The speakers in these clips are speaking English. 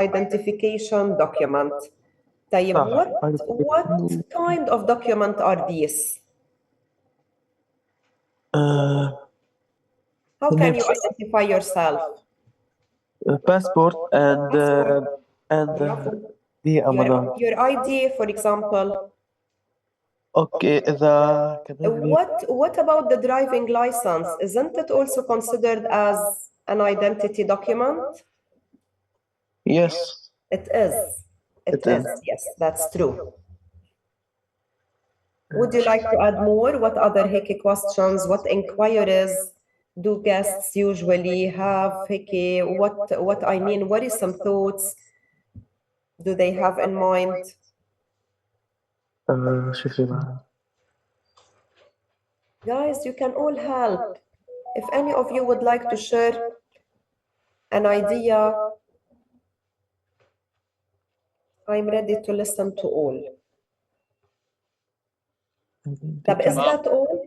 identification document. طيب, what kind of document are these? How can you identify yourself? Passport and your ID, for example. Okay, what about the driving license? Isn't it also considered as an identity document? Yes. It is. It is. Yes, that's true. Would you like to add more? What other Hickey questions? What inquiries do guests usually have? Hickey, what I mean, what is some thoughts do they have in mind? Guys, you can all help. If any of you would like to share an idea, I'm ready to listen to all. Is that all?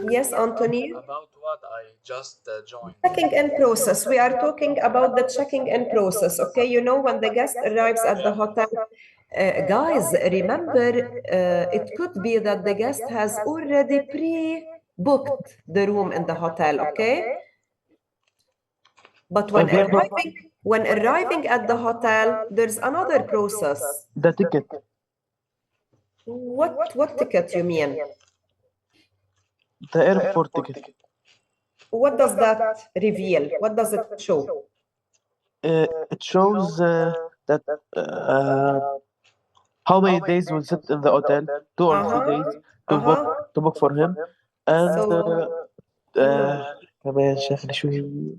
Yes, Anthony? About what I just joined. Checking in process. We are talking about the checking in process, okay? You know, when the guest arrives at the hotel, guys, remember, it could be that the guest has already pre-booked the room in the hotel, okay? But when arriving at the hotel, there's another process. The ticket. What ticket you mean? The airport ticket. What does that reveal? What does it show? It shows that how many days we'll sit in the hotel, 2 or 3 days to book for him, and كمان شغل شوي.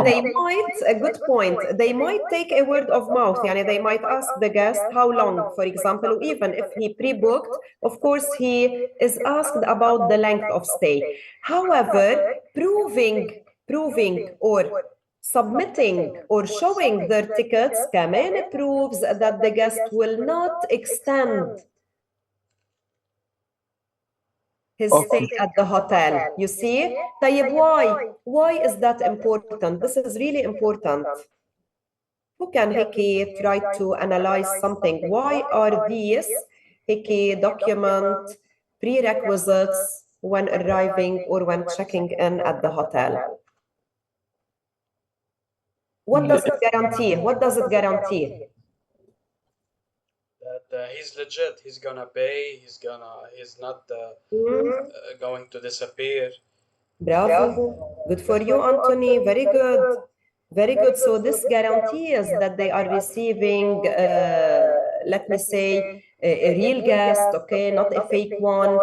they might, a good point, they might take a word of mouth. يعني they might ask the guest how long, for example, even if he pre-booked, of course he is asked about the length of stay. However, proving or submitting or showing their tickets كمان proves that the guest will not extend his stay at the hotel. You see? طيب, why is that important? This is really important. Who can Hickey try to analyze something? Why are these Hickey document prerequisites when arriving or when checking in at the hotel? What does it guarantee? What does it guarantee? That he's legit. He's gonna pay. He's not going to disappear. Bravo. Good for you, Anthony. Very good. Very good. So this guarantees that they are receiving, let me say, a real guest, okay, not a fake one,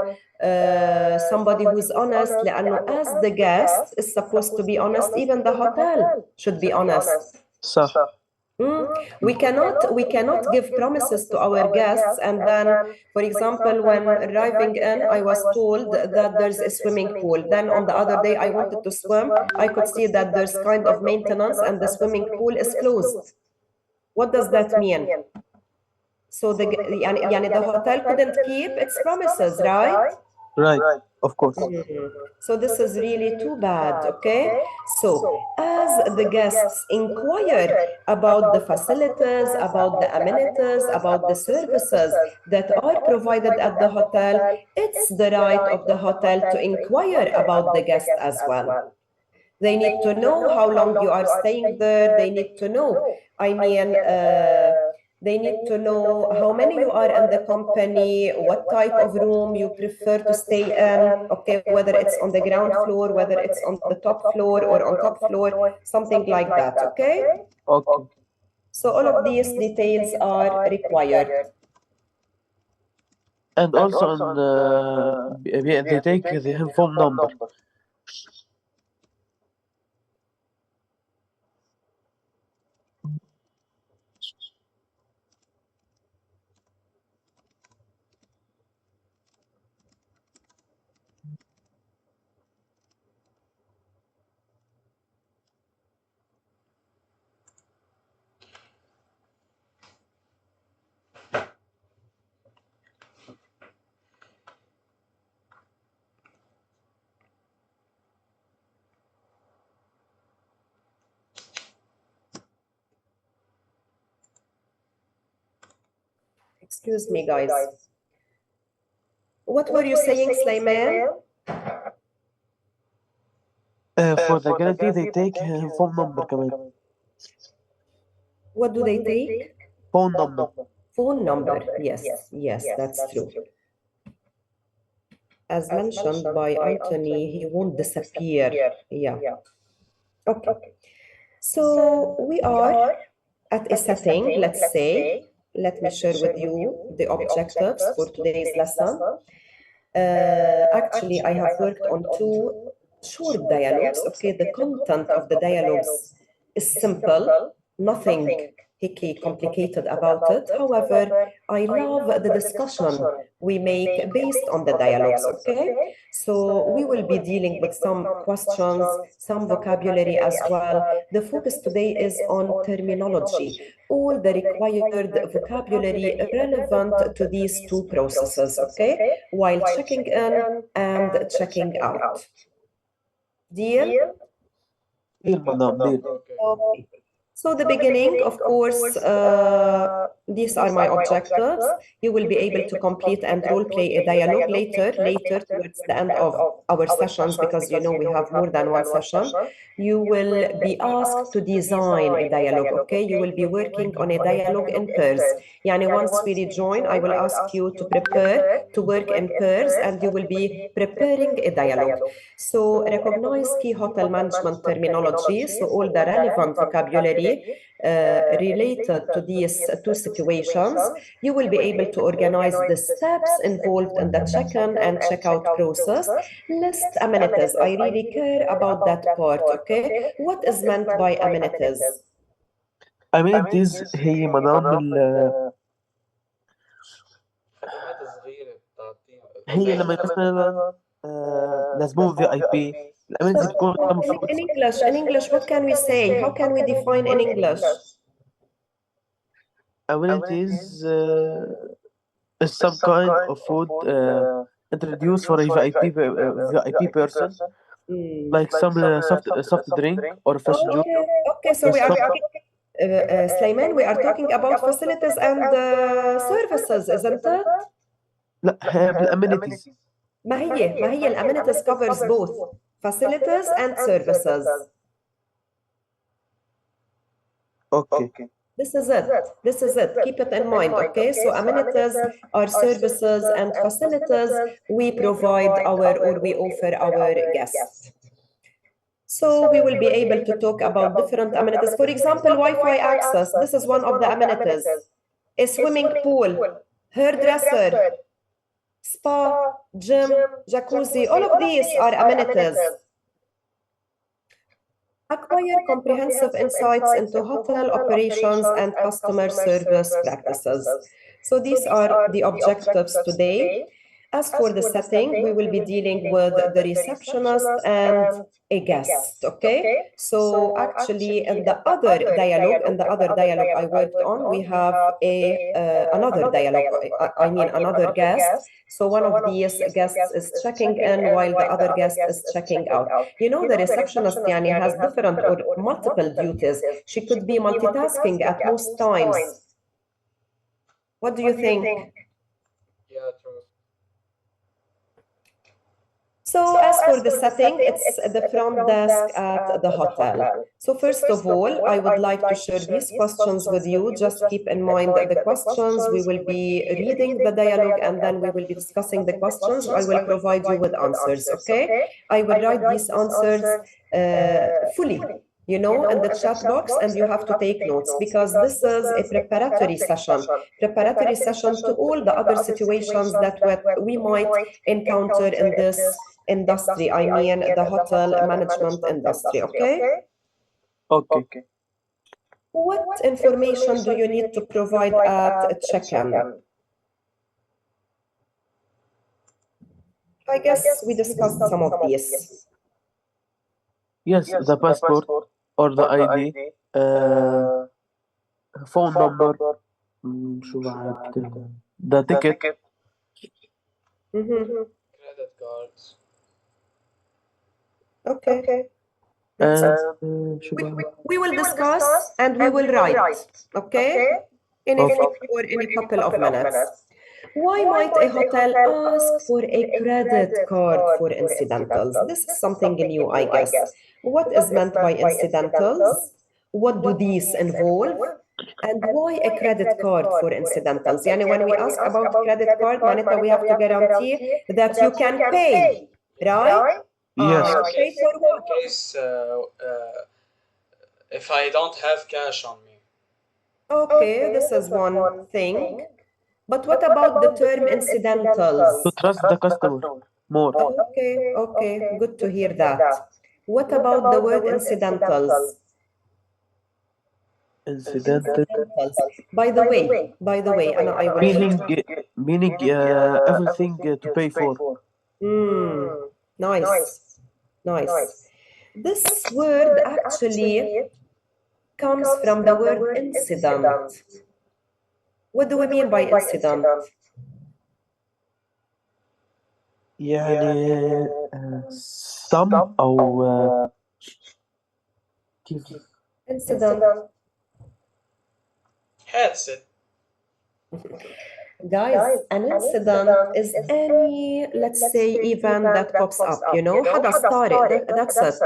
somebody who's honest. لأنه as the guest is supposed to be honest, even the hotel should be honest. صح. We cannot give promises to our guests and then, for example, when arriving in, I was told that there's a swimming pool. Then on the other day, I wanted to swim. I could see that there's kind of maintenance and the swimming pool is closed. What does that mean? So the hotel couldn't keep its promises, right? Right, of course. So this is really too bad, okay? So as the guests inquire about the facilities, about the amenities, about the services that are provided at the hotel, it's the right of the hotel to inquire about the guest as well. They need to know how long you are staying there. They need to know, they need to know how many you are in the company, what type of room you prefer to stay in, okay, whether it's on the ground floor, whether it's on the top floor or on top floor, something like that, okay? Okay. So all of these details are required. And also they take the phone number. Excuse me, guys. What were you saying, Slayman? For the guarantee they take phone number كمان. What do they take? Phone number. Phone number. Yes, that's true. As mentioned by Anthony, he won't disappear. Yeah. Okay. So we are at a setting, let's say. Let me share with you the objectives for today's lesson. Actually, I have worked on 2 short dialogues. Okay, the content of the dialogues is simple, nothing hickey complicated about it. However, I love the discussion we make based on the dialogues. Okay, so we will be dealing with some questions, some vocabulary as well. The focus today is on terminology, all the required vocabulary relevant to these 2 processes, okay, while checking in and checking out. Deal? Deal, madam, deal. Okay. So the beginning, of course, these are my objectives. You will be able to complete and role play a dialogue later towards the end of our sessions, because you know we have more than 1 session. You will be asked to design a dialogue, okay? You will be working on a dialogue in pairs. Yani once we rejoin, I will ask you to prepare to work in pairs, and you will be preparing a dialogue. So recognize key hotel management terminology, so all the relevant vocabulary related to these 2 situations. You will be able to organize the steps involved in the check-in and check-out process. List amenities. I really care about that part, okay? What is meant by amenities? Amenities هي مدام خدمات صغيرة بتعطيها. هي لما مثلا لازمهم VIP. الامenities بتكون المفروض In English, what can we say? How can we define in English? amenities is some kind of food introduced for a VIP person, like some soft drink or fresh juice. Okay, so we are talking, Slayman, we are talking about facilities and services, isn't it? لا بالامenities. ما هي الامenities covers both facilities and services. Okay. This is it. Keep it in mind, okay? So amenities are services and facilities we provide we offer our guests. So we will be able to talk about different amenities. For example, Wi-Fi access. This is one of the amenities. A swimming pool, hairdresser, spa, gym, jacuzzi. All of these are amenities. Acquire comprehensive insights into hotel operations and customer service practices. So these are the objectives today. As for the setting, we will be dealing with the receptionist and a guest, okay? So actually in the other dialogue I worked on, we have another dialogue, I mean another guest. So one of these guests is checking in while the other guest is checking out. You know, the receptionist yani, has different or multiple duties. She could be multitasking at most times. What do you think? Yeah, true. So as for the setting, it's the front desk at the hotel. So first of all, I would like to share these questions with you. Just keep in mind the questions. We will be reading the dialogue and then we will be discussing the questions. I will provide you with answers, okay? I will write these answers fully, you know, in the chat box, and you have to take notes because this is a preparatory session to all the other situations that we might encounter in this industry, I mean the hotel management industry, okay? Okay. What information do you need to provide at check-in? I guess we discussed some of these. Yes, the passport or the ID, phone number, شو بعد the ticket. Credit cards. Okay. شو بعد We will discuss and we will write, okay? in a Okay. few or in a couple of minutes. Why might a hotel ask for a credit card for incidentals? This is something new, I guess. What is meant by incidentals? What do these involve? And why a credit card for incidentals? Yani when we ask about credit card, معناتها we have to guarantee that you can pay, right? Yes. Pay for In what? case if I don't have cash on me. Okay, this is one thing. But what about the term incidentals? To trust the customer more. Okay, good to hear that. What about the word incidentals? Incidental. By the way, and I will Meaning everything to pay for. Nice. This word actually comes from the word incident. What do we mean by incident? يعني some أو كيف Incident. Headset. Guys, an incident is any, let's say, event that pops up, you know, حدث طارئ, that's it.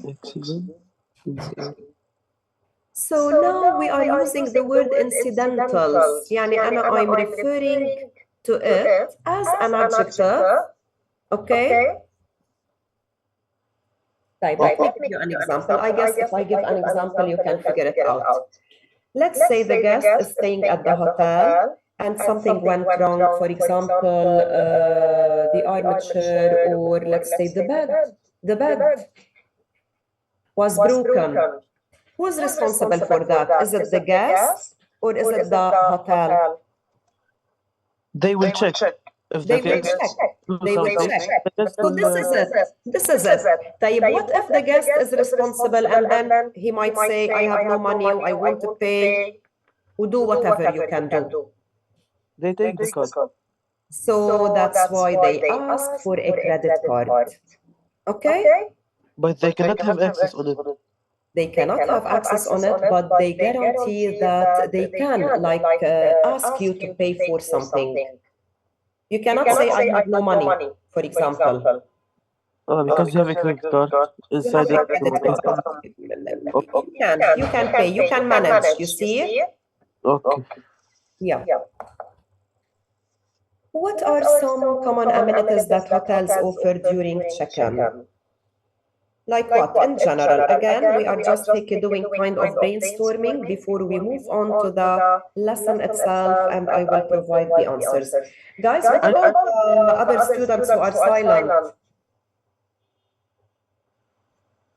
accident. So now we are using the word incidentals. يعني I'm referring to it as an adjective. Okay? Let me give you an example. I guess if I give an example, you can figure it out. Let's say the guest is staying at the hotel and something went wrong. For example, the armature, or let's say the bed. The bed was broken. Who's responsible for that? Is it the guest or is it the hotel? They will check. If They the will guest check. do They will something, check. the guest So will, this is it. طيب, what if the guest is responsible and then he might say, I have no money, I want to pay, do whatever you can do. they take the card. So that's why they ask for a credit card. Okay? But they cannot have access on it. They cannot have access on it, but they guarantee that they can, like, ask you to pay for something. You cannot say, I have no money, for example. Because you have a credit card You inside have a it. credit card. You can pay, you can manage, you see? Okay. Yeah. What are some common amenities that hotels offer during check-in? Like what? In general, again, we are just doing kind of brainstorming before we move on to the lesson itself, and I will provide the answers. Guys, what about other students who are silent?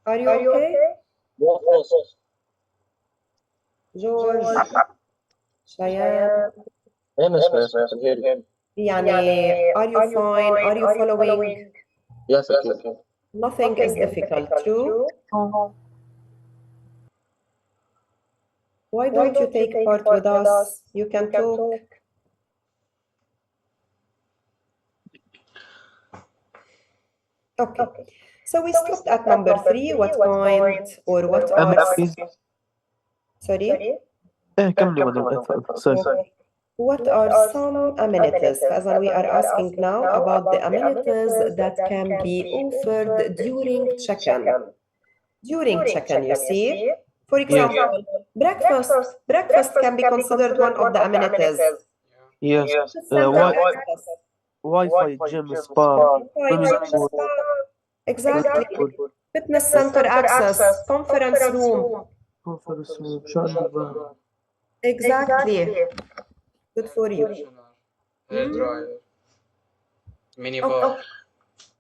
Are you okay? George, Cheyenne, يعني, are you fine? Are you following? Yes, okay. Nothing is difficult, true? Why don't you take part with us? You can talk. Okay. So we stopped at number 3. What kind or what are... Amenities. Sorry? كملي madam. Sorry. What are some amenities? Fazan, we are asking now about the amenities that can be offered during check-in. During check-in, you see? For example, breakfast. Breakfast can be considered one of the amenities. Yes. Wi-Fi, gym, spa. Exactly. Fitness center access, conference room. Conference room. شو Exactly. Good for you. Hair dryer. Mini bar.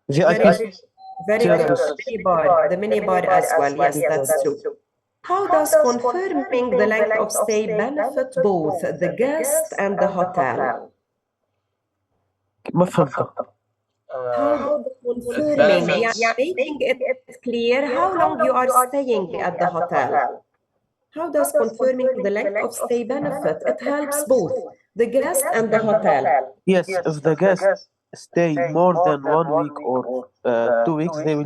VIP. Very good. Mini bar. The mini bar as well. Yes, that's true. How does confirming the length of stay benefit both the guest and the hotel? ما فهمت. How does confirming, making it clear how long you are staying at the hotel? How does confirming the length of stay benefit? It helps both the guest and the hotel. Yes, if the guest stay more than 1 week or 2 weeks, they will